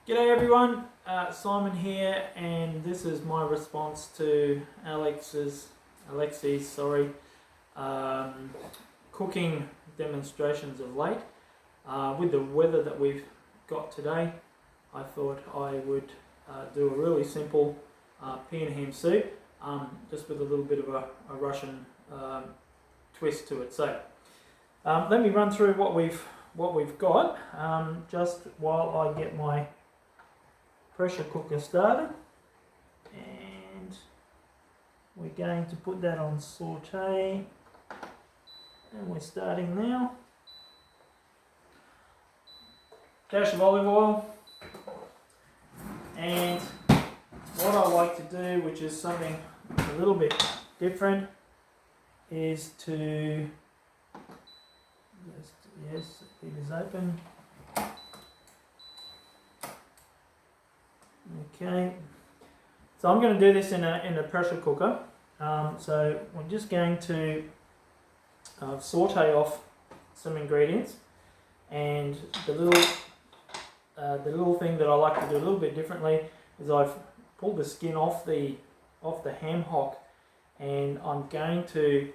G'day everyone, Simon here, and this is my response to Alex's cooking demonstrations of late. With the weather that we've got today, I thought I would do a really simple pea and ham soup, just with a little bit of a Russian twist to it. So let me run through what we've got, just while I get my pressure cooker started, and we're going to put that on saute, and we're starting now. Dash of olive oil, and what I like to do, which is something a little bit different, is to yes, it is open. Okay, so I'm going to do this in a pressure cooker. So we're just going to saute off some ingredients, and the little thing that I like to do a little bit differently is I've pulled the skin off the ham hock, and I'm going to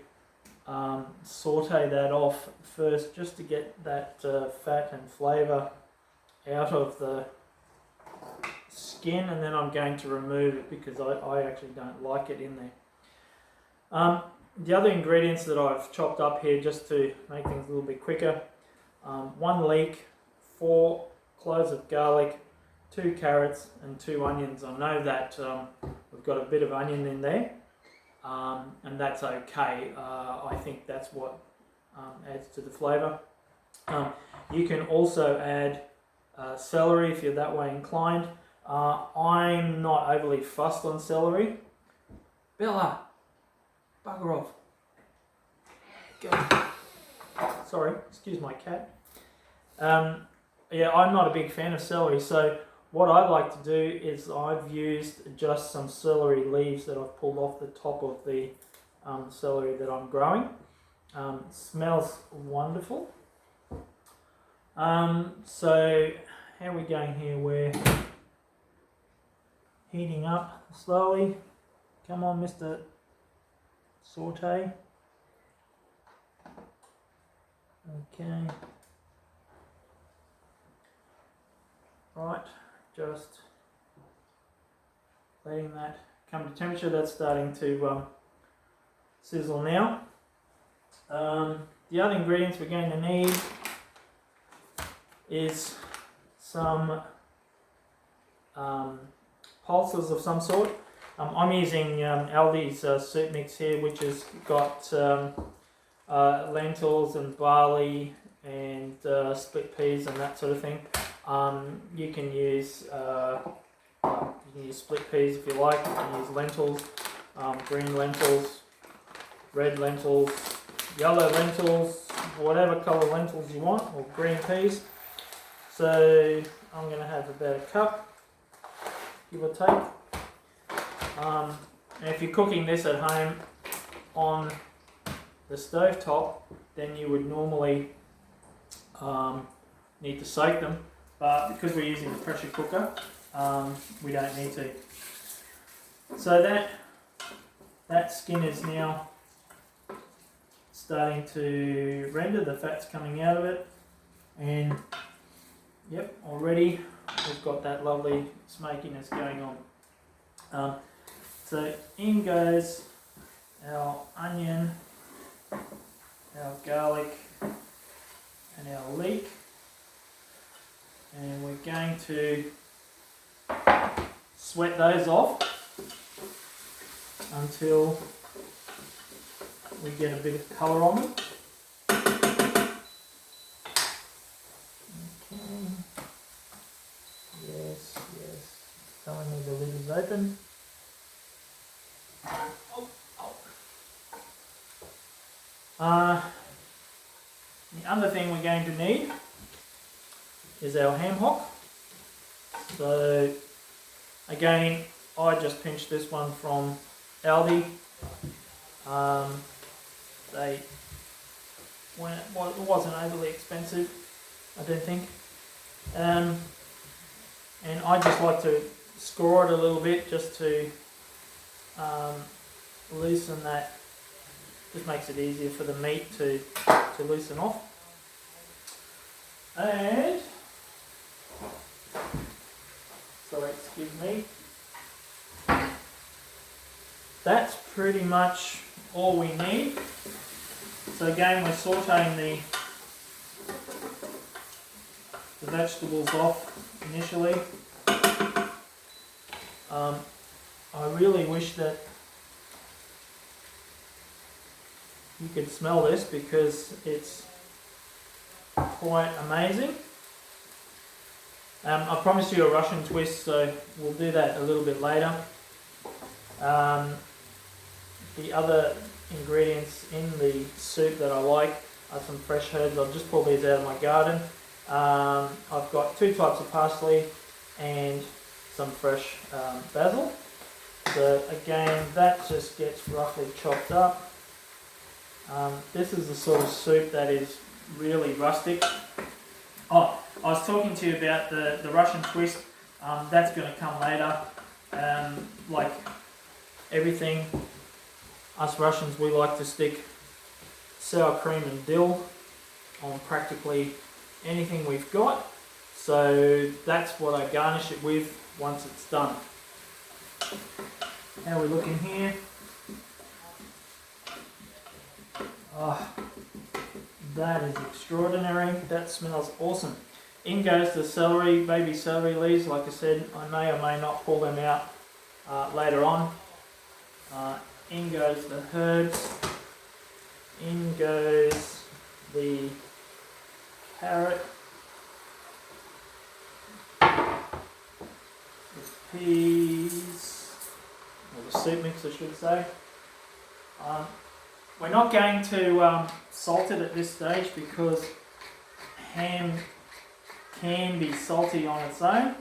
saute that off first, just to get that fat and flavour out of the skin, and then I'm going to remove it because I actually don't like it in there. The other ingredients that I've chopped up here, just to make things a little bit quicker: 1 leek, 4 cloves of garlic, 2 carrots and 2 onions. I know that we've got a bit of onion in there, and that's okay. I think that's what adds to the flavour. You can also add celery if you're that way inclined. I'm not overly fussed on celery. Bella, bugger off. Go. Sorry, excuse my cat. Yeah, I'm not a big fan of celery, so what I like to do is I've used just some celery leaves that I've pulled off the top of the celery that I'm growing. Smells wonderful. So how are we going here? We're heating up slowly. Come on, Mr. Saute. Okay. Right, just letting that come to temperature. That's starting to sizzle now. The other ingredients we're going to need is some pulses of some sort. I'm using Aldi's soup mix here, which has got lentils and barley and split peas and that sort of thing. You can use split peas if you like. You can use lentils, green lentils, red lentils, yellow lentils, whatever colour lentils you want, or green peas. So I'm going to have about a cup, give or take. And if you're cooking this at home on the stovetop, then you would normally need to soak them, but because we're using the pressure cooker, we don't need to. So that skin is now starting to render, the fat's coming out of it, and yep, already we've got that lovely smokiness going on. So in goes our onion, our garlic and our leek, and we're going to sweat those off until we get a bit of colour on them. Okay. Yes. Telling me the lid is open. The other thing we're going to need is our ham hock. So again, I just pinched this one from Aldi. It wasn't overly expensive, I don't think. And I just like to score it a little bit just to loosen that. Just makes it easier for the meat to loosen off. And sorry, excuse me. That's pretty much all we need. So again, we're sauteing the vegetables off initially. I really wish that you could smell this because it's quite amazing. I promised you a Russian twist, so we'll do that a little bit later. The other ingredients in the soup that I like are some fresh herbs. I've just pulled these out of my garden. I've got 2 types of parsley and some fresh basil. So again, that just gets roughly chopped up. This is the sort of soup that is really rustic. Oh, I was talking to you about the Russian twist. That's going to come later. Like everything, us Russians, we like to stick sour cream and dill on practically anything we've got. So that's what I garnish it with once it's done. How are we looking here? Oh, that is extraordinary. That smells awesome. In goes the celery, baby celery leaves. Like I said, I may or may not pull them out later on. In goes the herbs. In goes the carrot. The peas, or the soup mix I should say. We're not going to salt it at this stage because ham can be salty on its own.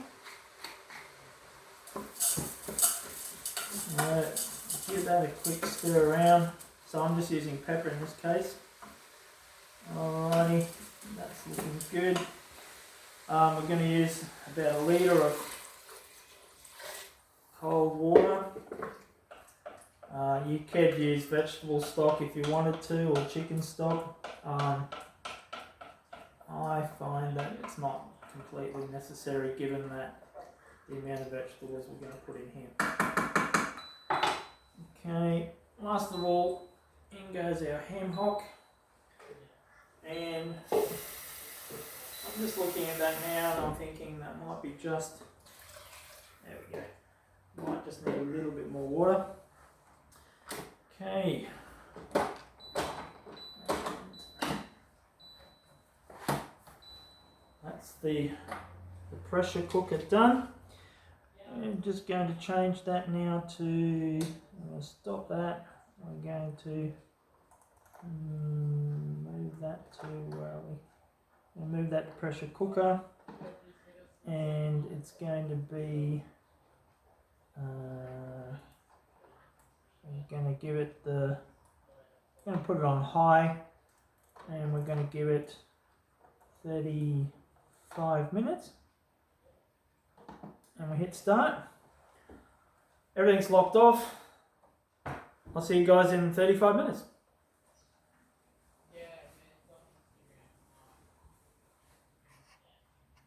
Give that a quick stir around. So I'm just using pepper in this case. Alrighty, that's looking good. We're going to use about 1 litre of cold water. You could use vegetable stock if you wanted to, or chicken stock. I find that it's not completely necessary given that the amount of vegetables we're going to put in here. Okay, last of all, in goes our ham hock. And I'm just looking at that now and I'm thinking that might be just, there we go, might just need a little bit more water. Okay. That's the pressure cooker done. I'm just going to change that now to, I'm going to stop that. We're going to move that to, where are we? I'm going to move that to pressure cooker. And it's going to be, we're going to give it the, going to put it on high, and we're going to give it 35 minutes. And we hit start. Everything's locked off. I'll see you guys in 35 minutes.